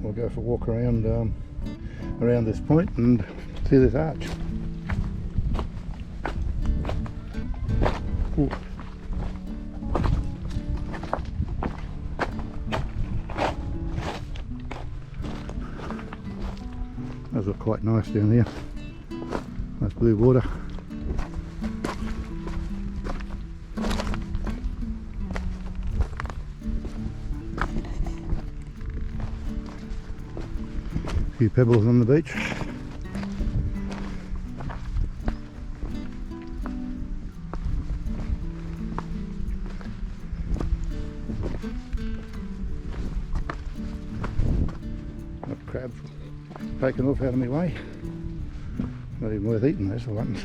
we'll go for a walk around around this point and see this arch. Ooh. Those look quite nice down here. Nice blue water. A few pebbles on the beach. Got crab taken off out of my way. Not even worth eating those ones.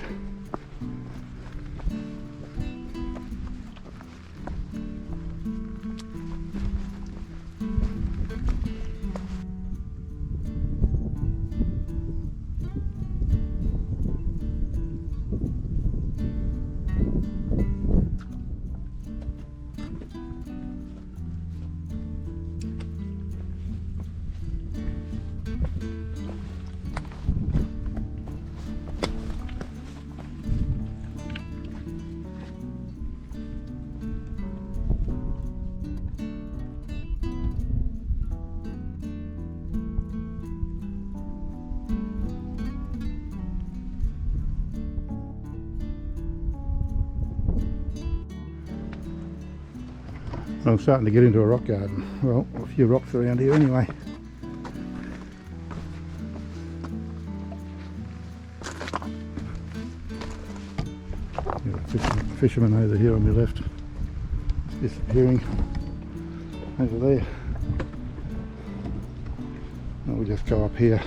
I'm starting to get into a rock garden. Well, a few rocks around here anyway. Fisherman over here on my left, disappearing over there. And we'll just go up here.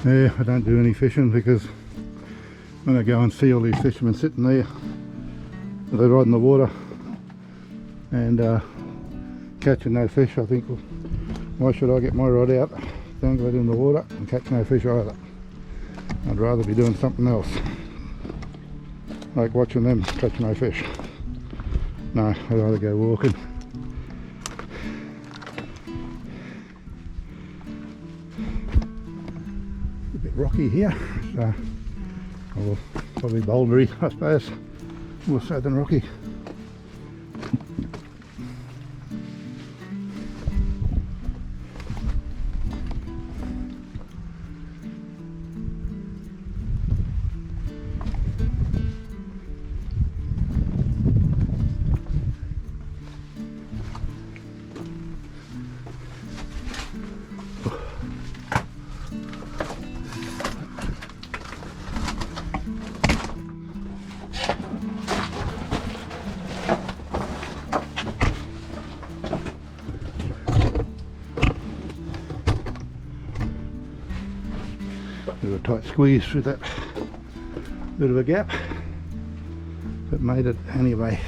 Yeah, I don't do any fishing because when I go and see all these fishermen sitting there, they're right in the water and catching no fish. I think, well, why should I get my rod out, dangle it in the water and catch no fish either? I'd rather be doing something else, like watching them catch no fish. No, I'd rather go walking. Rocky here, so or probably bouldery, I suppose, more so than rocky. Do a tight squeeze through that bit of a gap, but made it anyway.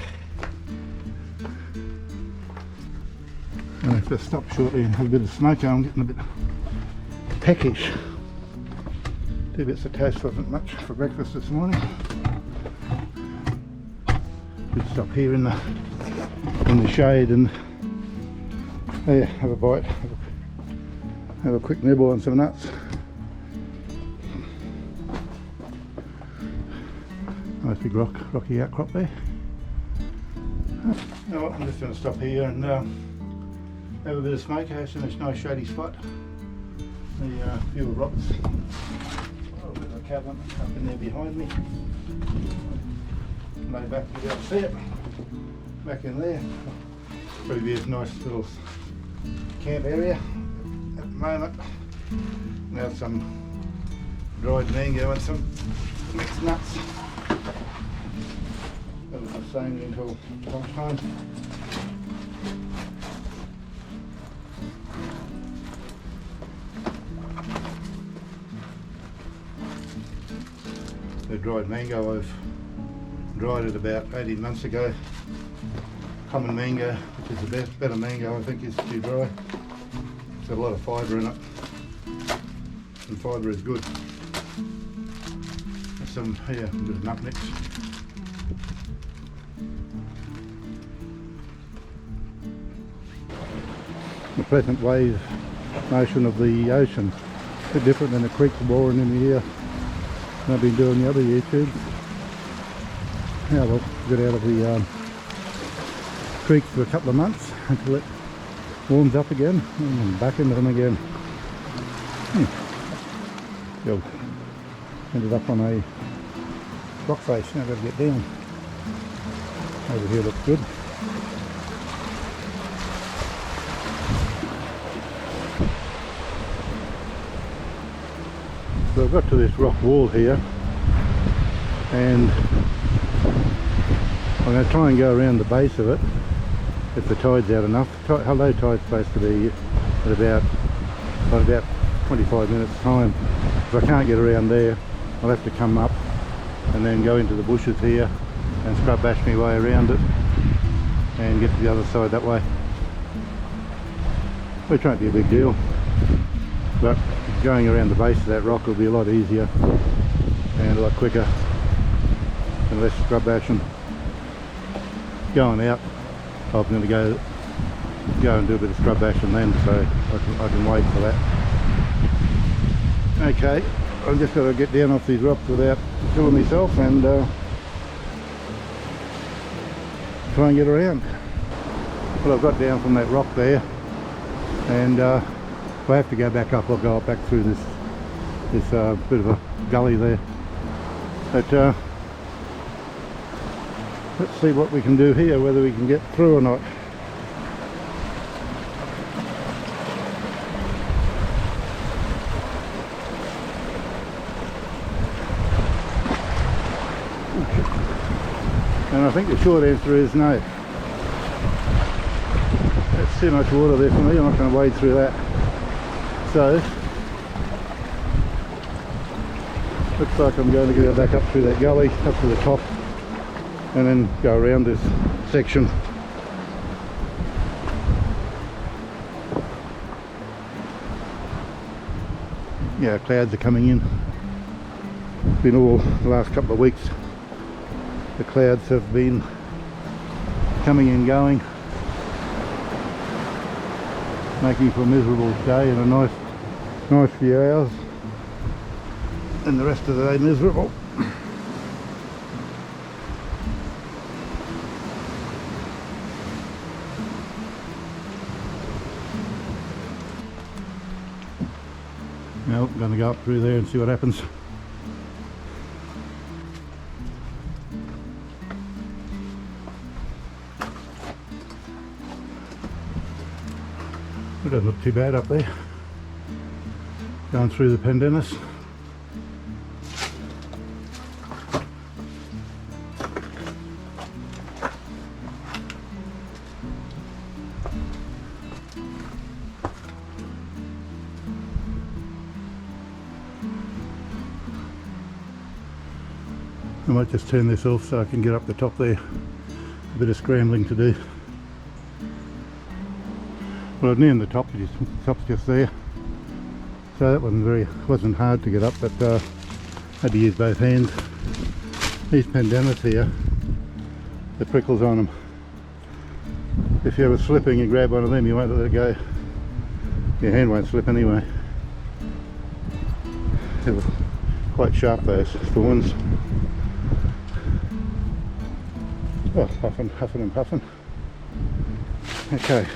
And I just stop shortly and have a bit of smoke. I'm getting a bit peckish. 2 bits of toast wasn't much for breakfast this morning. Could stop here in the shade and have a bite, have a quick nibble on some nuts. Nice big rocky outcrop there. You know what, I'm just going to stop here and have a bit of smoke. It's in a nice shady spot. The few rocks. Oh, a bit of a cabin up in there behind me. Lay back to be able to see it. Back in there. Probably be a nice little camp area at the moment. Now some dried mango and some mixed nuts. That was the same until lunchtime. The dried mango I've dried it about 18 months ago. Common mango, which is the better mango I think, is too dry. It's got a lot of fibre in it, and fibre is good. some here, a bit of nut mix. The present wave motion of the ocean, a bit different than the creek roaring in the ear I've been doing the other YouTube. Yeah, we'll get out of the creek for a couple of months until it warms up again, and back into them again. Yo, ended up on a rock face. Now I've got to get down. Over here looks good. So I've got to this rock wall here, and I'm going to try and go around the base of it if the tide's out enough. Low tide's supposed to be at about 25 minutes time. If I can't get around there, I'll have to come up and then go into the bushes here and scrub bash my way around it and get to the other side that way. Which won't be a big deal, but going around the base of that rock will be a lot easier and a lot quicker and less scrub bashing. Going out, I'm going to go and do a bit of scrub bashing then, so I can wait for that. Okay, I've just got to get down off these rocks without killing myself and try and get around. Well, I've got down from that rock there, and if I have to go back up, I'll go up back through this bit of a gully there. But let's see what we can do here, whether we can get through or not. And I think the short answer is no. That's too much water there for me, I'm not going to wade through that. So, looks like I'm going to go back up through that gully, up to the top, and then go around this section. Yeah, clouds are coming in. It's been all the last couple of weeks. The clouds have been coming and going, making for a miserable day and a nice few hours, and the rest of the day miserable. Now I'm going to go up through there and see what happens. It doesn't look too bad up there. Going through the Pendennis. I might just turn this off so I can get up the top there. A bit of scrambling to do. Well, near the top, the top's just there. So that wasn't hard to get up, but had to use both hands. These Pendennis here, the prickles on them. If you're ever slipping, you grab one of them, you won't let it go. Your hand won't slip anyway. They're quite sharp, those thorns. Oh, huffing and puffing. Okay.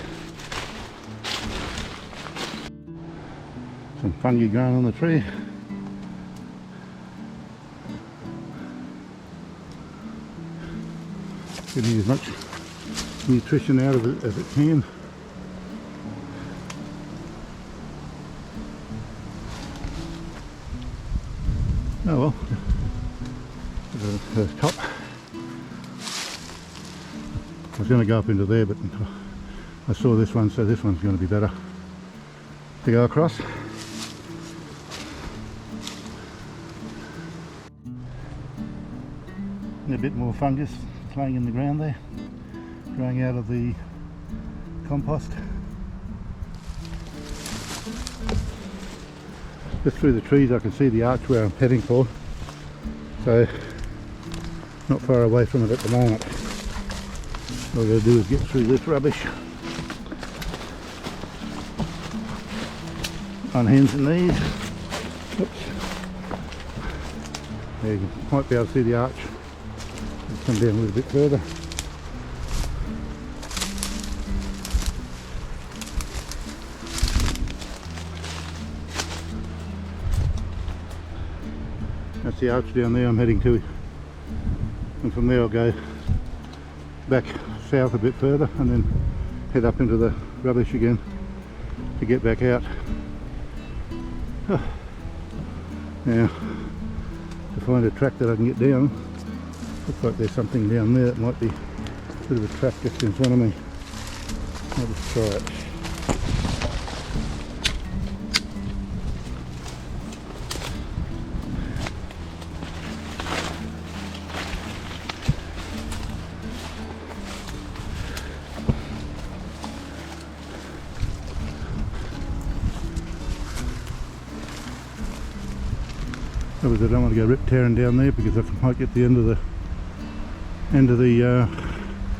Some fungi growing on the tree. Getting as much nutrition out of it as it can. Oh well, the top. I was going to go up into there, but I saw this one, so this one's going to be better to go across. And a bit more fungus laying in the ground there, growing out of the compost. Just through the trees I can see the arch where I'm heading for. So not far away from it at the moment. All we've got to do is get through this rubbish on hands and knees. Oops. There you might be able to see the arch. Come down a little bit further. That's the arch down there I'm heading to, and from there I'll go back south a bit further and then head up into the rubbish again to get back out. Now, to find a track that I can get down, looks like there's something down there that might be a bit of a trap just in front of me. I'll just try it. Obviously I don't want to go rip tearing down there because I might get the end of the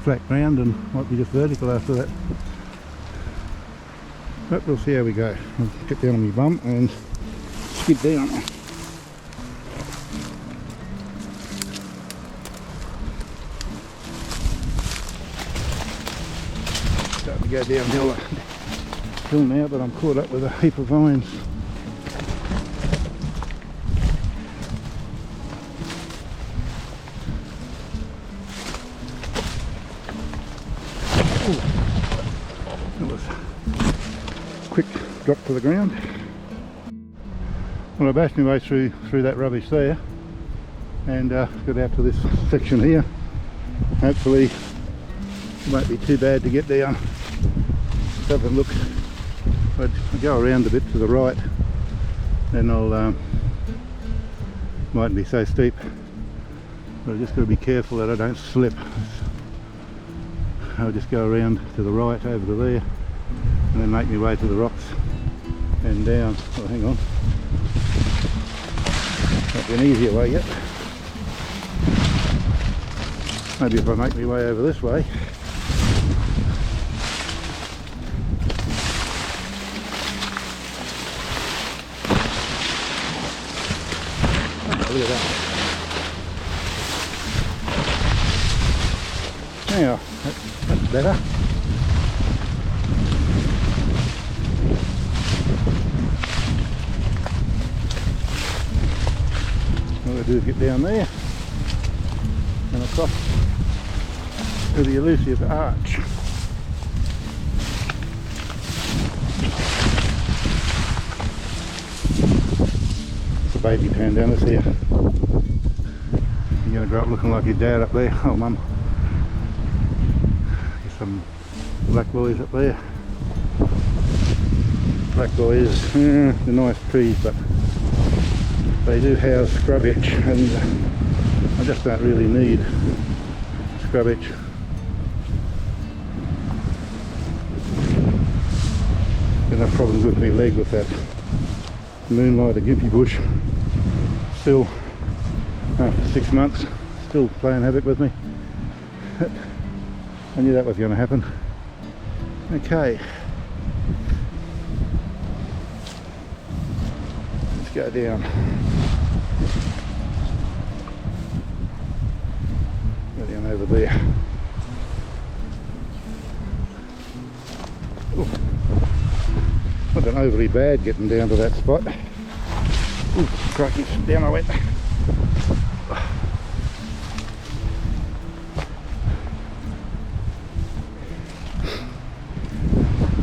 flat ground and might be just vertical after that. But we'll see how we go. I'll get down on my bum and skid down. Starting to go downhill now, but I'm caught up with a heap of vines. That was a quick drop to the ground. Well, I bashed my way through that rubbish there and got out to this section here. Hopefully it won't be too bad to get down. Doesn't look. I'll go around a bit to the right, then I'll mightn't be so steep, but I've just got to be careful that I don't slip. I'll just go around to the right over to there and then make my way to the rocks and down. Oh, hang on. Might be an easier way yet. Maybe if I make my way over this way. Oh, look at that. Now, that's better. All I do is get down there and across to the elusive arch. It's a baby pandanus here. You're going to grow up looking like your dad up there. Oh, mum. Some black boys up there. Black boys, they're nice trees, but they do house scrub itch, and I just don't really need scrub itch. Enough problems with my leg with that moonlighter gimpy bush. Still, after 6 months, still playing havoc with me. I knew that was going to happen. Okay. Let's go down. Go down over there. Ooh. Wasn't overly bad getting down to that spot. Ooh, crikey, down I went.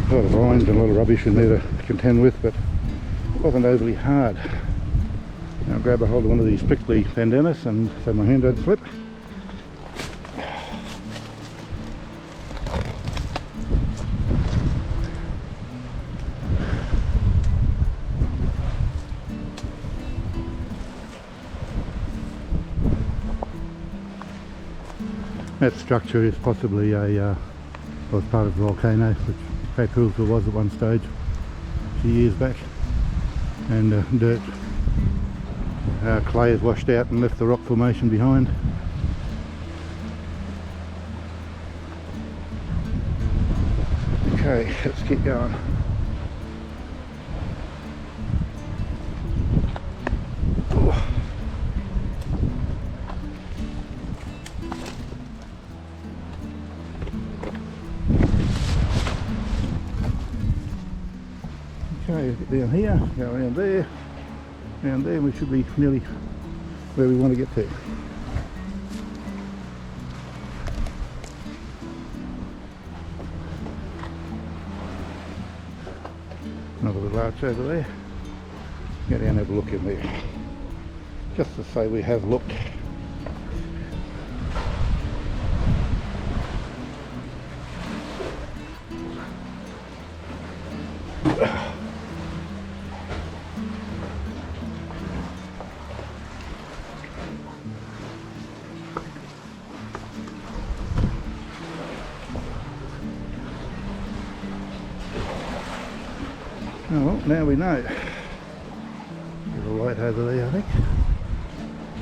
A lot of vines and a lot of rubbish in there to contend with, but it wasn't overly hard. Now I'll grab a hold of one of these prickly pandanus and so my hand don't slip. That structure is possibly a was part of a volcano, which Cape Hillsville was at one stage a few years back, and dirt clay has washed out and left the rock formation behind. Okay, let's keep going. Okay, get down here, go around there, and we should be nearly where we want to get to. Another little arch over there. Go down and have a look in there. Just to say we have looked. Oh, well, now we know. There's a light over there, I think.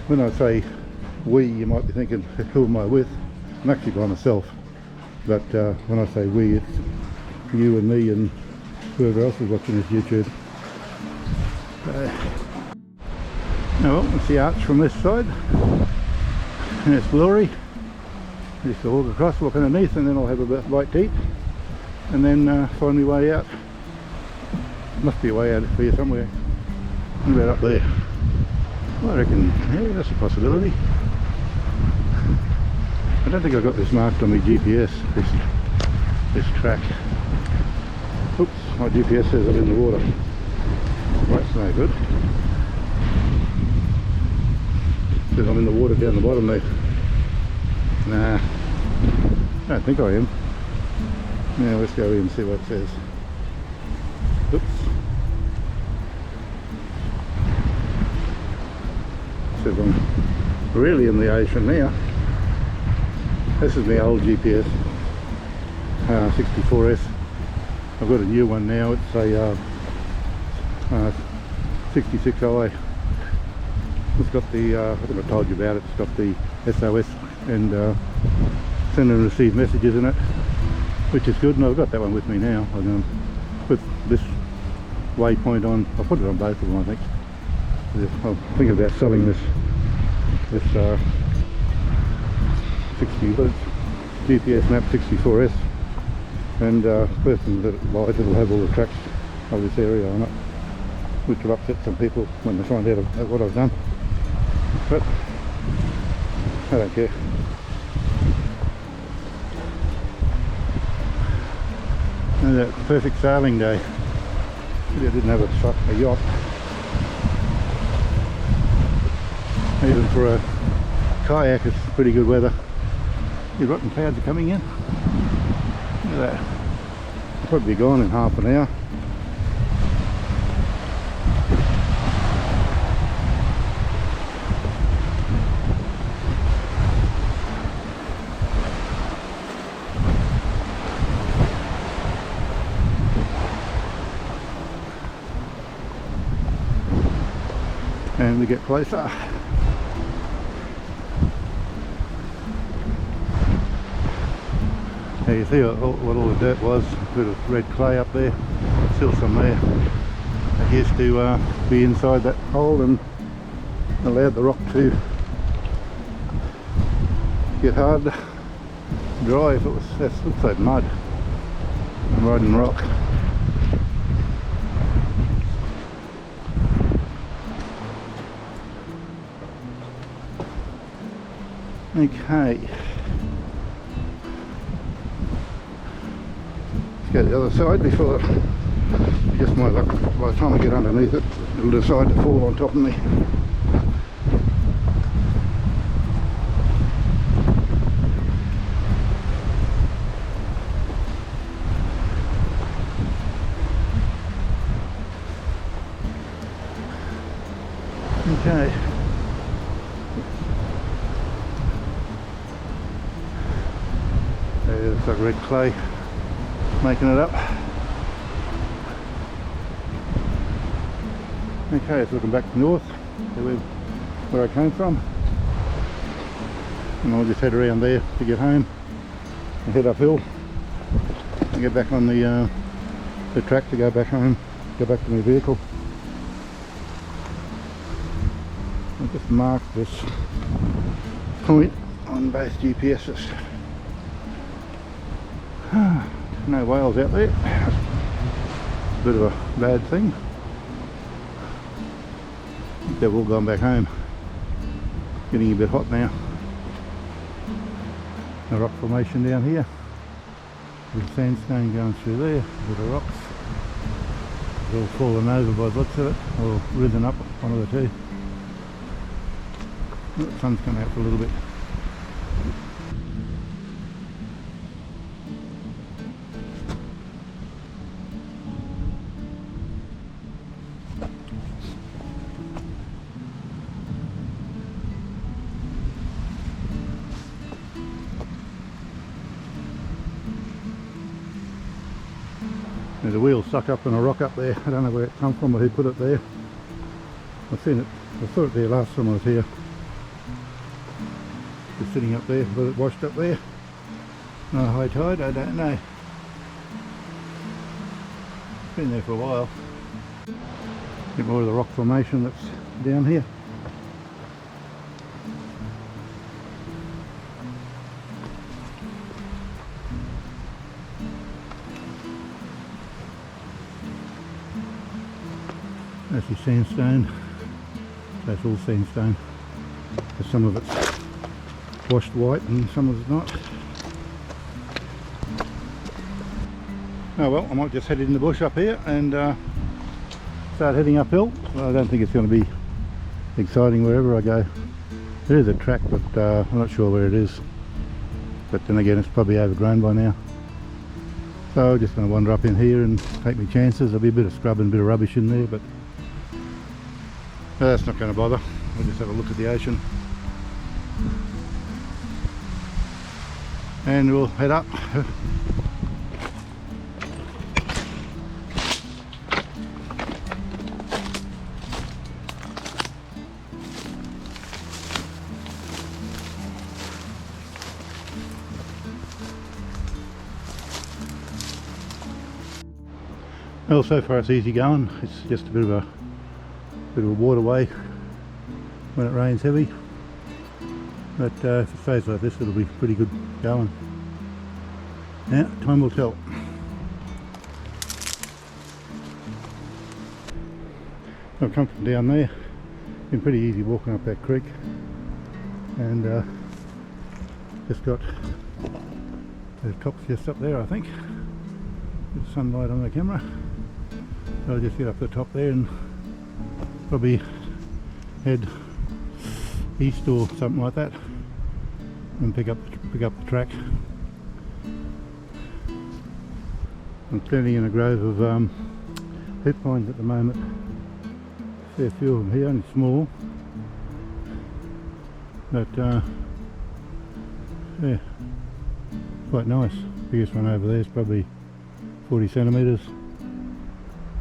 When I say we, you might be thinking, who am I with? I'm actually by myself. But when I say we, it's you and me and whoever else is watching this YouTube. Oh well, that's the arch from this side. And it's blurry. Just walk across, walk underneath, and then I'll have a bite to eat. And then find my way out. Must be a way out here somewhere. What about up there? Well, I reckon, yeah, that's a possibility. I don't think I've got this marked on my GPS, this track. Oops, my GPS says I'm in the water. That's no good. It says I'm in the water down the bottom there. Nah, I don't think I am. Now let's go in and see what it says. Oops. Says I'm really in the ocean now. This is my old GPS, 64S. I've got a new one now. It's a 66i. It's got the, I think I told you about it. It's got the SOS and send and receive messages in it, which is good. And I've got that one with me now. I'm going to put this waypoint on. I'll put it on both of them, I think. I'm thinking about selling this 60, but it's GPS Map 64S, and the person that buys it will have all the tracks of this area on it, which will upset some people when they find out what I've done. But I don't care. And that perfect sailing day. Maybe I didn't have a yacht. Even for a kayak, it's pretty good weather. The rotten clouds are coming in. Look at that. I'll probably be gone in half an hour. And we get closer. Now you see what all the dirt was, a bit of red clay up there, still some there. It used to be inside that hole and allowed the rock to get hard, dry if it was, that looks like mud, and rock. Okay. Go to the other side before just my luck, by the time I get underneath it, it'll decide to fall on top of me. Okay. There's that red clay making it up. Okay, it's looking back north. So we've where I came from, and I'll just head around there to get home and head uphill and get back on the track to go back home, go back to my vehicle. I'll just mark this point on both GPSs. No whales out there. Bit of a bad thing. They've all gone back home. Getting a bit hot now. A rock formation down here. With sandstone going through there. A bit of rocks. It's all fallen over by the looks of it, or risen up, one of the two. Oh, the sun's come out for a little bit. There's a wheel stuck up in a rock up there. I don't know where it come from or who put it there. I've seen it, I saw it there last time I was here. Just sitting up there, but it washed up there. No high tide, I don't know. It's been there for a while. A bit more of the rock formation that's down here. That's your sandstone. That's all sandstone. There's some of it's washed white and some of it's not. Oh well, I might just head in the bush up here and start heading uphill. Well, I don't think it's going to be exciting wherever I go. There is a track, but I'm not sure where it is. But then again, it's probably overgrown by now. So I'm just going to wander up in here and take my chances. There'll be a bit of scrub and a bit of rubbish in there, but that's not going to bother. We'll just have a look at the ocean and we'll head up. Well, so far it's easy going. It's just a bit of a waterway when it rains heavy, but if it stays like this it'll be pretty good going. Now time will tell. I've come from down there, been pretty easy walking up that creek, and just got the top's just up there I think. Get sunlight on the camera, so I'll just get up the top there and probably head east or something like that and pick up the track. I'm standing in a grove of hoop pines at the moment. Fair few of them here, only small, but yeah, quite nice. Biggest one over there is probably 40 centimetres.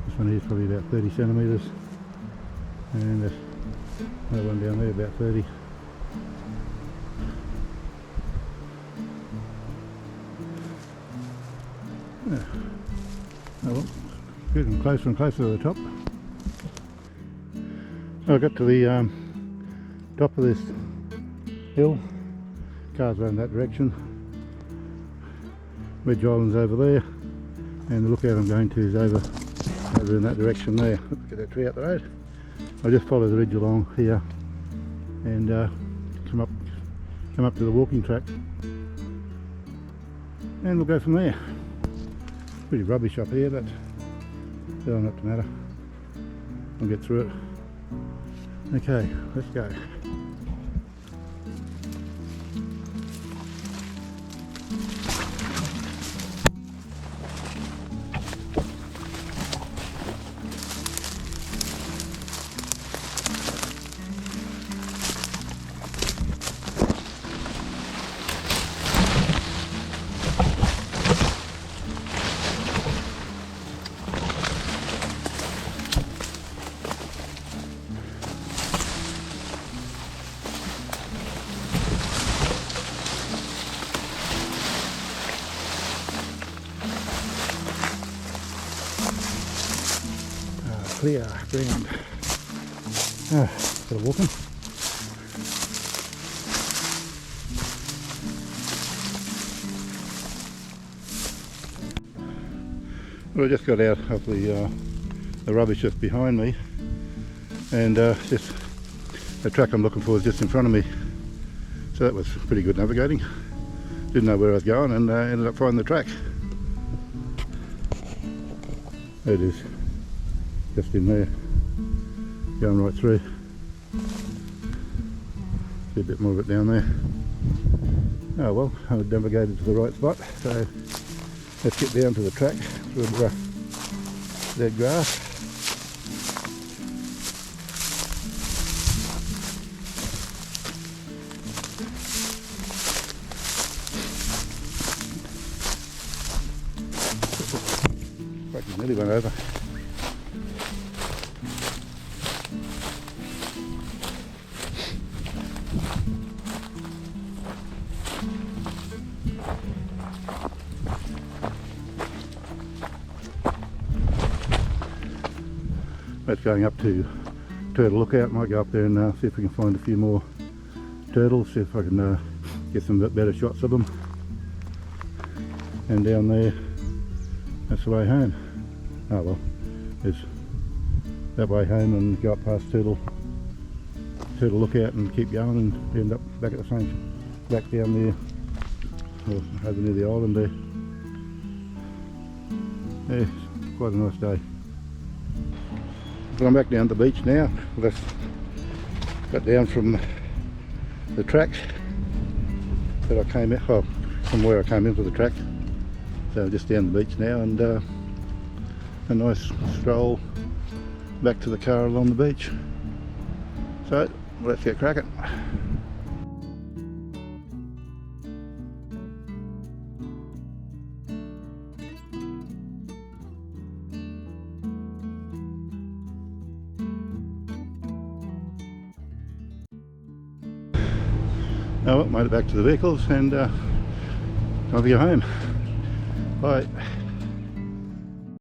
This one here is probably about 30 centimetres. And there's another one down there about 30. Yeah. Oh well, getting closer and closer to the top. I got to the top of this hill. Cars run that direction. Wedge Island's over there, and the lookout I'm going to is over in that direction there. Look at that tree up the road. I'll just follow the ridge along here and come up to the walking track, and we'll go from there. It's pretty rubbish up here, but that'll not matter. I'll get through it. Okay, let's go. clear ground. Bit of walking. Well, I just got out of the rubbish that's behind me, and just the track I'm looking for is just in front of me. So that was pretty good navigating. Didn't know where I was going, and ended up finding the track. There it is, just in there, going right through. See a bit more of it down there. Oh well, I navigated to the right spot, so let's get down to the track through the dead grass. Fucking nearly went over. That's going up to Turtle Lookout. Might go up there and see if we can find a few more turtles, see if I can get some better shots of them. And down there, that's the way home. Oh well, there's that way home, and go up past Turtle Lookout and keep going and end up back at the same, back down there, or over near the island there. Yeah, it's quite a nice day. Well, I'm back down the beach now. I've got down from the track that I came in, well, from where I came into the track. So I'm just down the beach now, and a nice stroll back to the car along the beach. So let's get cracking. Oh, well, made it back to the vehicles, and time to go home. Bye.